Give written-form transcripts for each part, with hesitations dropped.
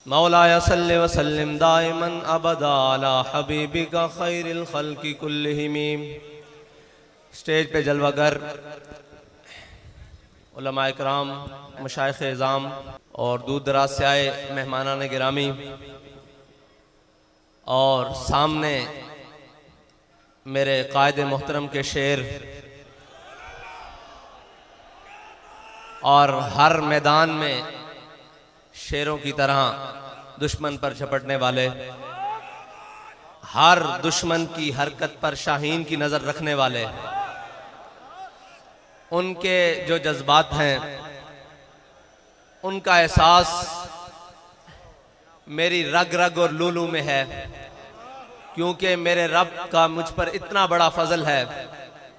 मौलाया सल्लि व सल्लिम दाइमन अबदा अला हबीबिका खैरिल खल्क़ि कुल्लिहिम। स्टेज पे जलवागर उलमा इकराम, मशाइख़ इज़ाम और दूर दराज से आए मेहमानान गिरामी, और सामने मेरे कायद मोहतरम के शेर, और हर मैदान में शेरों की तरह दुश्मन पर झपटने वाले, हर दुश्मन की हरकत पर शाहीन की नजर रखने वाले, उनके जो जज्बात हैं उनका एहसास मेरी रग रग और लूलू में है, क्योंकि मेरे रब का मुझ पर इतना बड़ा फजल है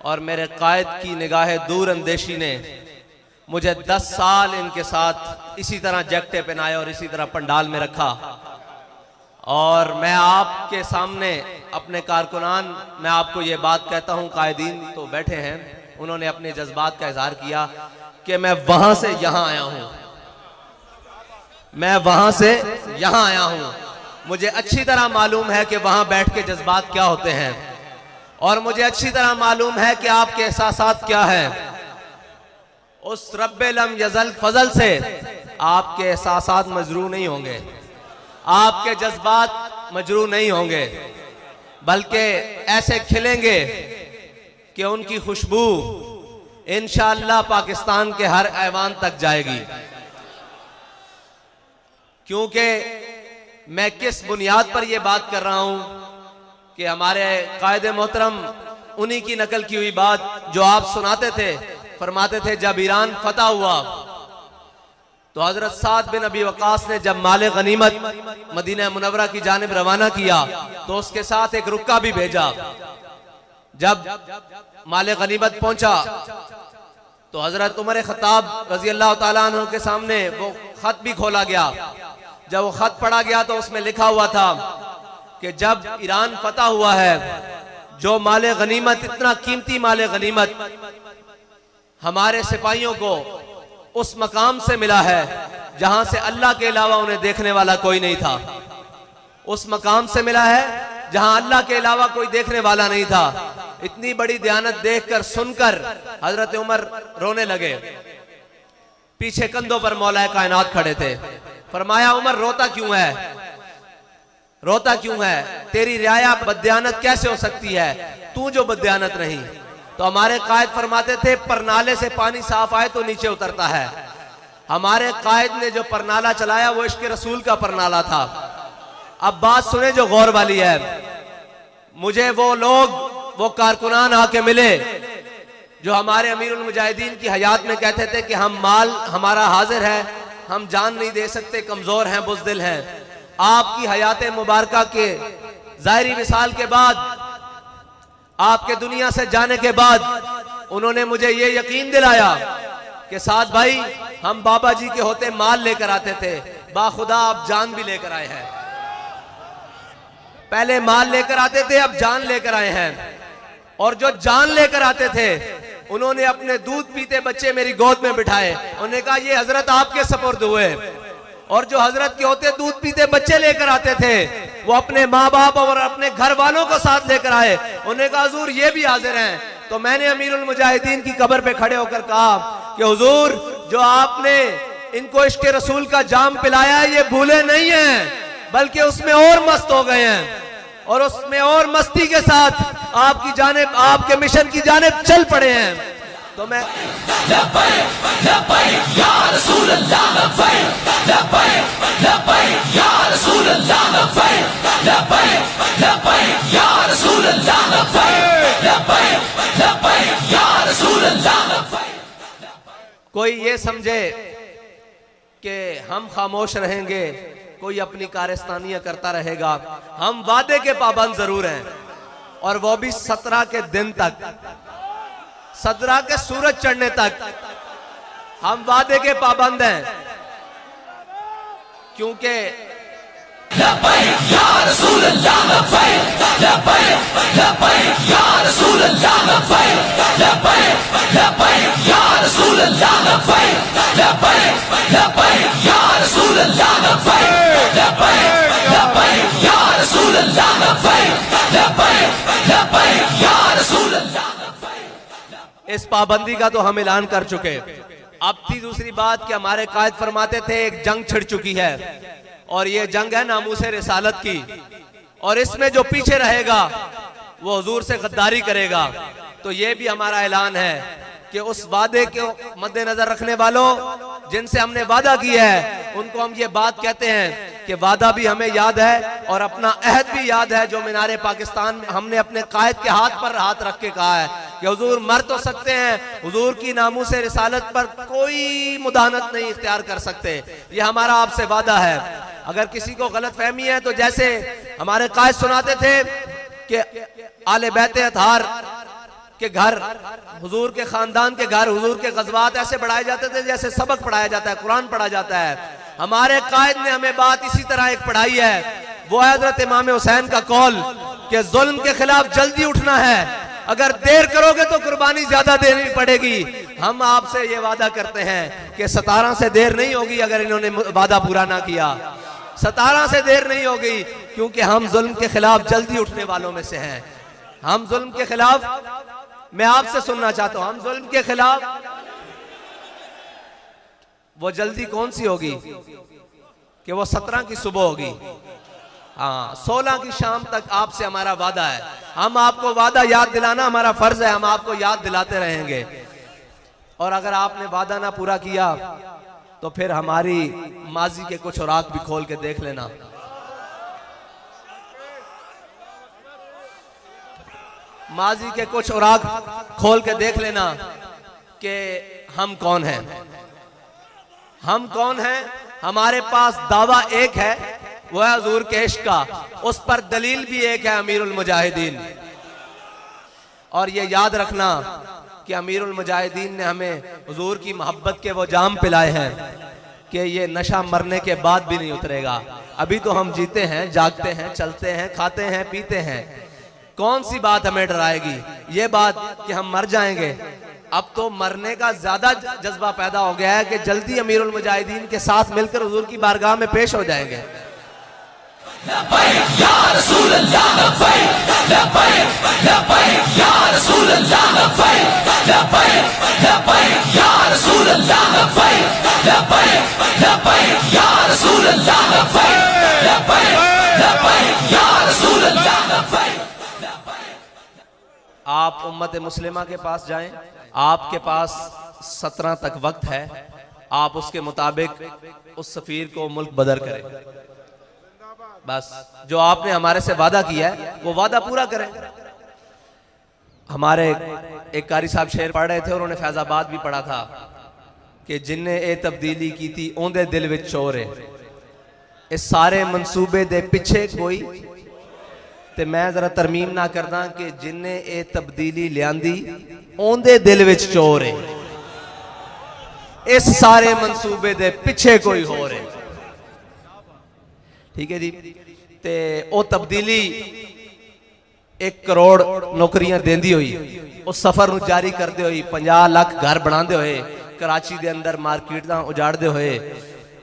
और मेरे कायद की निगाह दूर अंदेशी ने मुझे 10 साल इनके साथ इसी तरह जैकटे पहनाए और इसी तरह पंडाल में रखा। और मैं आपके सामने अपने कारकुनान, मैं आपको ये बात कहता हूँ, कायदीन तो बैठे हैं, उन्होंने अपने जज्बात का इजहार किया कि मैं वहां से यहां आया हूं, मैं वहां से यहां आया हूं। मुझे अच्छी तरह मालूम है कि वहां बैठ के जज्बात क्या होते हैं, और मुझे अच्छी तरह मालूम है कि आपके एहसासात क्या है। उस रब्बे लम यज़ल फजल से आपके एहसासात मजरू नहीं होंगे, आपके जज्बात मजरू नहीं होंगे, बल्कि ऐसे खिलेंगे कि उनकी खुशबू इंशाअल्लाह पाकिस्तान के हर ऐवान तक जाएगी। क्योंकि मैं किस बुनियाद पर यह बात कर रहा हूं कि हमारे कायदे मोहतरम उन्हीं की नकल की हुई बात जो आप सुनाते थे, फरमाते थे जब ईरान फतह हुआ तो हजरत साद बिन अबी वकास ने जब माले गनीमत मदीना मुनव्वरा की जानिब रवाना किया तो उसके साथ एक रुक्का भी भेजा। जब माले गनीमत पहुंचा तो हजरत उमर खत्ताब रजी अल्लाह ताला अन्हु के सामने वो खत भी खोला गया। जब वो खत पढ़ा गया तो उसमें लिखा हुआ था कि जब ईरान फतह हुआ है, जो माले गनीमत, इतना कीमती माले गनीमत हमारे सिपाहियों को उस मकाम से मिला है जहां से अल्लाह के अलावा उन्हें देखने वाला कोई नहीं था, उस मकाम से मिला है जहां अल्लाह के अलावा कोई देखने वाला नहीं था। इतनी बड़ी दयानत देखकर, सुनकर हजरत उमर रोने लगे। पीछे कंधों पर मौलाए कायनात खड़े थे। फरमाया, उमर रोता क्यों है, रोता क्यों है? तेरी रियाया बदयानत कैसे हो सकती है, तू जो बदयानत नहीं। तो हमारे कायद फरमाते थे परनाले से पानी साफ आए तो नीचे उतरता है। हमारे कायद ने जो परनाला चलाया वो इश्क रसूल का परनाला था। अब बात सुने जो गौर वाली है। मुझे वो लोग, वो कारकुनान आके मिले जो हमारे अमीरुल मुजाहिदीन की हयात में कहते थे कि हम माल हमारा हाजिर है, हम जान नहीं दे सकते, कमजोर हैं, बुज़दिल हैं। आपकी हयात मुबारका के ज़ाहिरी विसाल के बाद, आपके दुनिया से जाने के बाद उन्होंने मुझे ये यकीन दिलाया कि साद भाई, हम बाबा जी के होते माल लेकर आते थे, बाखुदा आप जान भी लेकर आए हैं। पहले माल लेकर आते थे, अब जान लेकर आए हैं। और जो जान लेकर आते थे उन्होंने अपने दूध पीते बच्चे मेरी गोद में बिठाए, उन्होंने कहा ये हजरत आपके सपुर्द हुए। और जो हजरत के होते दूध पीते बच्चे लेकर आते थे वो अपने माँ बाप और अपने घर वालों को साथ लेकर आए, उन्होंने कहा हुजूर ये भी हाजिर हैं। तो मैंने अमीरुल मुजाहिदीन की कब्र पे खड़े होकर कहा कि हुजूर, जो आपने इनको इश्क रसूल का जाम पिलाया है ये भूले नहीं हैं, बल्कि उसमें और मस्त हो गए हैं, और उसमें और मस्ती के साथ आपकी जानिब, आपके मिशन की जानिब चल पड़े हैं। तो मैं कोई ये समझे कि हम खामोश रहेंगे, कोई अपनी कारस्तानियां करता रहेगा। हम वादे के पाबंद जरूर हैं, और वो भी 17 के दिन तक, 17 के सूरज चढ़ने तक हम वादे के पाबंद हैं। क्योंकि पाबंदी का तो हम ऐलान कर चुके। अब थी दूसरी बात कि हमारे कायद फरमाते थे एक जंग छिड़ चुकी है और ये जंग है नामूसे रिसालत की, और इसमें जो पीछे रहेगा वो हुजूर से गद्दारी करेगा। तो ये भी हमारा ऐलान है कि उस वादे के मद्देनजर रखने वालों जिनसे हमने वादा किया है उनको हम ये बात कहते हैं कि वादा भी हमें याद है और अपना अहद भी याद है जो मीनारे पाकिस्तान में हमने अपने कायद के हाथ पर हाथ रख के कहा है कि हुजूर मर तो सकते हैं, हुजूर की नामूसे रिसालत पर कोई मुदानत नहीं इख्तियार कर सकते। ये हमारा आपसे वादा है। अगर किसी को गलत फहमी है तो जैसे हमारे कायद सुनाते थे कि आले बैत अतहार के घर, हुजूर के खानदान के घर, हुजूर के गज़वात ऐसे पढ़ाए जाते थे जैसे सबक पढ़ाया जाता है, कुरान पढ़ा जाता है। हमारे कायद ने हमें बात इसी तरह एक पढ़ाई है, वो है हज़रत इमाम हुसैन का कौल कि जुल्म के खिलाफ जल्दी उठना है, अगर देर करोगे तो कुर्बानी ज्यादा देनी पड़ेगी। हम आपसे ये वादा करते हैं कि 17 से देर नहीं होगी अगर इन्होंने वादा पूरा ना किया, 17 से देर नहीं होगी, क्योंकि हम जुल्म के खिलाफ जल्दी उठने वालों में से हैं। हम जुल्म के खिलाफ, मैं आपसे सुनना चाहता हूं, हम जुल्म के खिलाफ, वो जल्दी कौन सी होगी कि वो 17 की सुबह होगी, हाँ 16 की शाम तक आपसे हमारा वादा है। हम आपको वादा याद दिलाना हमारा फर्ज है, हम आपको याद दिलाते रहेंगे। और अगर आपने वादा ना पूरा किया तो फिर हमारी माजी के कुछ औराक भी खोल के देख लेना। माजी के कुछ औराक खोल के देख लेना कि हम कौन हैं, हम कौन हैं। हमारे पास दावा एक है, वो है हुजूर के इश्क का, उस पर दलील भी एक है, अमीरुल मुजाहिदीन। और ये याद रखना कि अमीरुल मुजाहिदीन ने हमें हुजूर की मोहब्बत के वो जाम पिलाए हैं कि ये नशा मरने के बाद भी नहीं उतरेगा। अभी तो हम जीते हैं, जागते हैं, चलते हैं, खाते हैं, पीते हैं, कौन सी बात हमें डराएगी? ये बात कि हम मर जाएंगे। अब तो मरने का ज्यादा जज्बा पैदा हो गया है कि जल्दी अमीरुल मुजाहिदीन के साथ मिलकर हुजूर की बारगाह में पेश हो जाएंगे। आप उम्मत मुस्लिमा के पास जाएं, आपके पास 17 तक वक्त है, आप उसके मुताबिक उस सफीर को मुल्क बदर करें। बस जो आपने हमारे से वादा किया है वो वादा पूरा करें। हमारे एक कारी साहब शेर पढ़ रहे थे, उन्होंने फैजाबाद भी पढ़ा था कि जिन्ने ए तब्दीली की थी ओंदे दिल विच चोर है, इस सारे मंसूबे दे पिछे कोई, ते मैं जरा तरमीम ना करदा कि जिन्ने ए तब्दीली लियांदी ओंदे दिल विच चोर है, इस सारे मंसूबे दे पिछे कोई हो रहे। ठीक है जी। ते ओ तब्दीली 1 करोड़ नौकरियां देंदी हुई, उस सफर नूं जारी करते हुए 50 लाख घर बनाते हुए, कराची दे अंदर मार्केटां उजाड़ते हुए,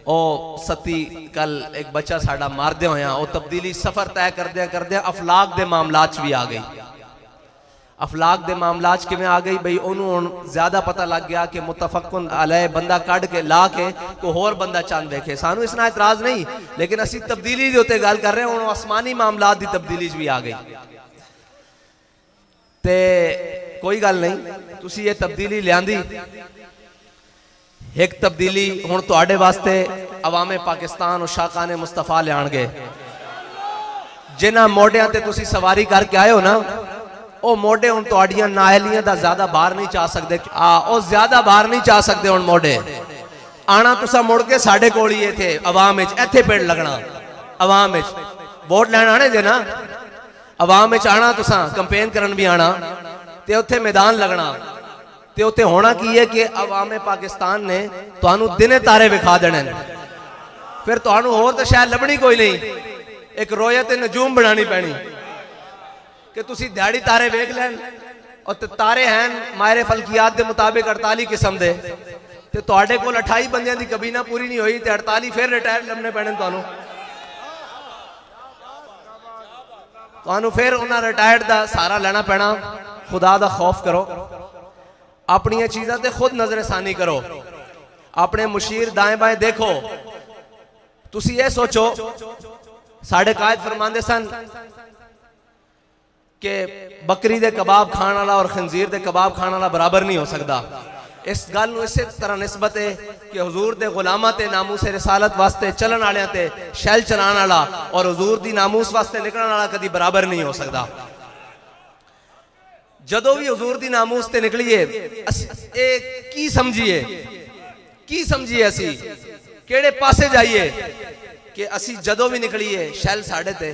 ओ सती कल एक बच्चा साडा मारदे होया, ओ तब्दीली सफर तय करदे अफलाक दे मामलात च भी आ गई। अफलाक दे मामलात किवें आ गई बई, उन्होंने ज्यादा पता लग गया कि मुतफक्कुन अलैह बंदा कढ़ के ला के कोई होर बंदा चंद वेखे। सानू इसना इतराज नहीं, लेकिन असी तब्दीली दे उत्ते गल कर रहे हैं, आसमानी मामलात दी तब्दीली भी आ गई। ते कोई गल नहीं, तुसी ये तब्दीली लियांदी। एक तब्दीली हुण तुहाडे वास्ते अवामे पाकिस्तान और शाकाने मुस्तफा लियाणगे। जिन्हां मोढियां ते तुसी सवारी करके आए हो ना, ओ मोढे हुण तुहाडियां नाहलियां दा ज्यादा बाहर नहीं जा सकदे, ओ ज्यादा बाहर नहीं जा सकदे। हुण मोढे आना तुसा मुड़ के साडे कोल ही इत्थे अवाम विच, इत्थे पेड़ लगना अवाम विच, वोट लैण आने जे ना, अवाम विच आना तुसा, कैंपेन करन भी आना, ते उत्थे मैदान लगना। ते उत्थे होना की है कि अवामे पाकिस्तान ने तुहानू दिने तारे विखा देने, फिर तुहानू होर तां शायद लभनी कोई नहीं, एक रोयत नजूम बनानी पैनी कि तुसी दिहाड़ी तारे वेख लैन। और तारे हैं मायरे फलकियात के मुताबिक 48 किस्म दे, ते तुहाडे कोल 28 बंदियां दी कबीना पूरी नहीं हुई, ते 48 फिर रिटायर लभने पैने तुहानू। तुहानू फिर उन्हां रिटायर्ड दा सहारा लेना पैना। खुदा दा खौफ करो। अपनी चीज़ों ते खुद नजरसानी करो, अपने मुशीर दाएं बाएं देखो। तुसी ये सोचो, साढ़े कायद फरमांदे सन कि बकरी दे कबाब खाने वाला और खंजीर दे कबाब खाने वाला बराबर नहीं हो सकता। इस गल नूं इसे तरह निस्बत है कि हुजूर दे गुलामां ते नामूस रिसालत वास्ते चलन वालियां ते शैल चलाने वाला और हुजूर दी नामूस वास्ते निकलने वाला कदी बराबर नहीं हो सकता। जदों भी हुजूर दी नामूस ते निकलिए की समझिए असी केड़े पासे जाइए कि असी जदों भी निकलिए शैल साढ़े ते,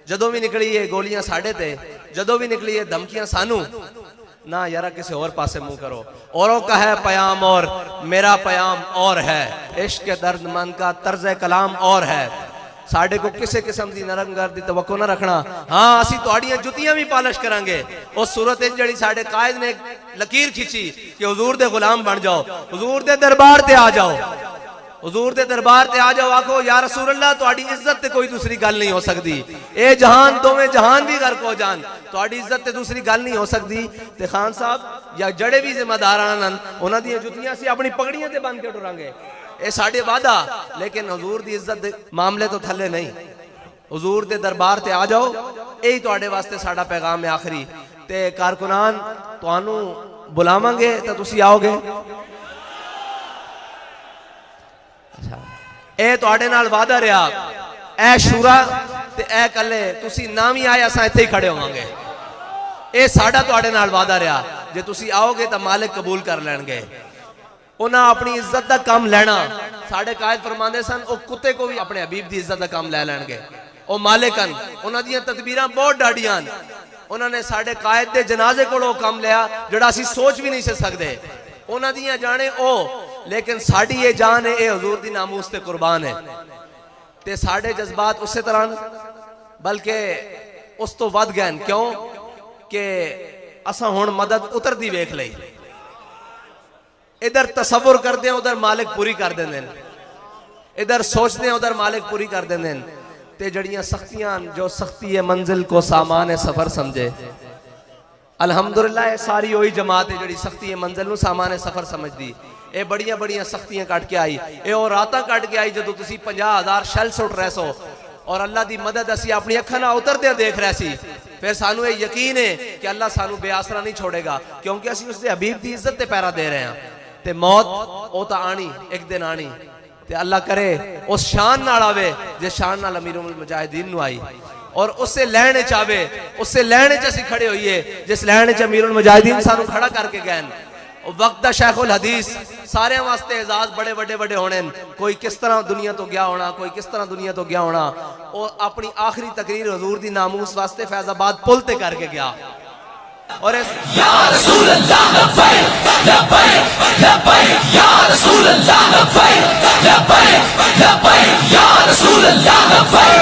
जदों भी निकलिए गोलियां साढ़े ते, जदों भी निकलिए धमकियां सानू ना यारा किसी और पासे मुंह करो। औरों का है पयाम और मेरा पयाम और है, इश्क के दर्द मन का तर्ज कलाम और है। साढ़े को किसी किस्म की नरमगर्द की तवक्को ना रखना। हाँ असी तुहाड़ियां जुतियां भी पालिश करांगे। उस सूरत जिहड़ी साढ़े कायद ने लकीर खिंची कि हुजूर दे गुलाम बन जाओ, हुजूर दे दरबार ते आ जाओ, हुजूर दे दरबार ते आ जाओ, आखो या रसूल अल्लाह तुहाड़ी इज्जत ते कोई दूसरी गल नहीं हो सकती। ए जहान दोवें जहान भी गर्क हो जान, तुहाड़ी इज्जत ते दूसरी गल नहीं हो सकती। ते खान साहब या जड़े भी जिम्मेदार आनन उन्हां दी जुतियां सी अपनी पगड़ियां ते बन के टुरांगे, ये साढ़े वादा। लेकिन हुजूर दी इज्जत मामले तो थले नहीं, हुजूर दे दरबार ते आ जाओ, यही तुहाडे वास्ते साडा पैगाम है आखिरी। ते कारकुनान तुहानू बुलावांगे तो तुसी आओगे। ए तुहाडे नाल वादा रहा, ए शूरा ते ए कले तुसी ना भी आए असां इत्थे ही खड़े होवांगे। ए साडा तुहाडे नाल वादा रहा, जे तुसी आओगे तो मालिक कबूल कर लैणगे। उन्हें अपनी इज्जत का काम लेना, साढ़े कायद फरमाते सन वो कुत्ते को भी अपने हबीब की इज्जत का काम ले लैणगे। वो मालिकन उन्होंने तदबीरां बहुत डाडियां, उन्होंने साढ़े कायद के जनाजे को काम लिया जोड़ा असी सोच भी नहीं सकते। उन्होंने जाने ओ, लेकिन साड़ी ये जान है, ये हुजूर दी नामूस ते कुर्बान है। ते साढ़े जज्बात उस तरह बल्कि उस तो वध गए। क्यों कि असा हुण मदद उतरती वेख लई, इधर तसव्वुर करते हैं उधर मालिक पूरी कर देंगे, इधर सोचते हैं उधर मालिक पूरी कर देंगे। ते जड़ियां सख्तियां जो सख्ती है मंजिल को सामान है सफर समझे। अल्हम्दुलिल्लाह सारी वही जमात है जड़ी सख्ती है मंजिल नूं सामान है सफर समझदी। ये बड़िया बड़िया सख्तियां कट के आई, ये और रातां कट के आई जदों तुसीं 50,000 शैल सुट रहे सो और अल्लाह की मदद असी अपनी अखां नाल उतरदे देख रहे सी। फिर सानू ये यकीन है कि अल्लाह सानू बेआसरा नहीं छोड़ेगा, क्योंकि असी उसके हबीब की इज्जत ते पैरा दे रहे हैं। ते मौत वो तो आनी एक दिन आनी, ते अल्लाह करे उस शान नाल आवे जिस शान नाल अमीरुल मुजाहिदीन नूं आई, और उससे लैण च आवे, उससे लैण च असी खड़े होइए जिस लैण च अमीरुल मुजाहिदीन सानू खड़ा करके गए। वक्त दा शेखुल हदीस सारे वास्ते एजाज बड़े बड़े बड़े होने। कोई किस तरह दुनिया तो गया होना, कोई किस तरह दुनिया तो गया होना। और अपनी आखिरी तकरीर हुजूर दी नामूस वास्ते फैजाबाद पुल ते करके गया। और या रसूल अल्लाह लब्बैक लब्बैक लब्बैक या रसूल अल्लाह लब्बैक लब्बैक लब्बैक या रसूल अल्लाह लब्बैक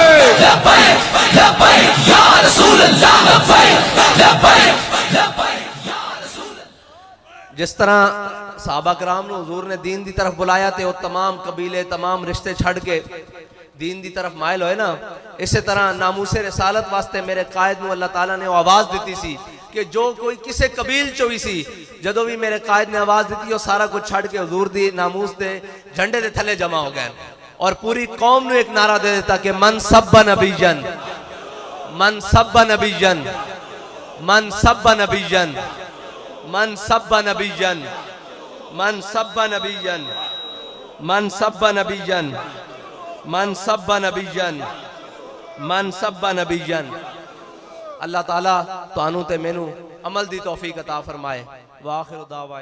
लब्बैक लब्बैक या रसूल अल्लाह लब्बैक लब्बैक लब्बैक या रसूल। जिस तरह सहाबा कराम ने हुजूर ने दीन की तरफ बुलाया थे वो तमाम कबीले तमाम रिश्ते छड़ के दीन की तरफ मायल होए ना, इसी तरह नामूसे रिसालत वास्ते मेरे कायद नूं अल्लाह ताला ने आवाज दी सी कि जो कोई किसी कबील चो भी सी, जदों भी मेरे कायद ने आवाज दी सारा कुछ छड़ के हुजूर दी नामूस दे झंडे दे थले जमा हो गए और पूरी कौम नूं एक नारा दे देता कि मन सब्बा नबीयन, मन सब्बा नबीयन, मन सब्बा नबीयन, मन सब्बा नबीयन, मन सब्बा नबीयन, मन सब्बा नबीयन, मन सब्बा नबीयन, मन सब्बा नबीयन। अल्लाह ताला तानू ते मैनू अमल दी तौफीक अता फरमाए। वाखिर दावा।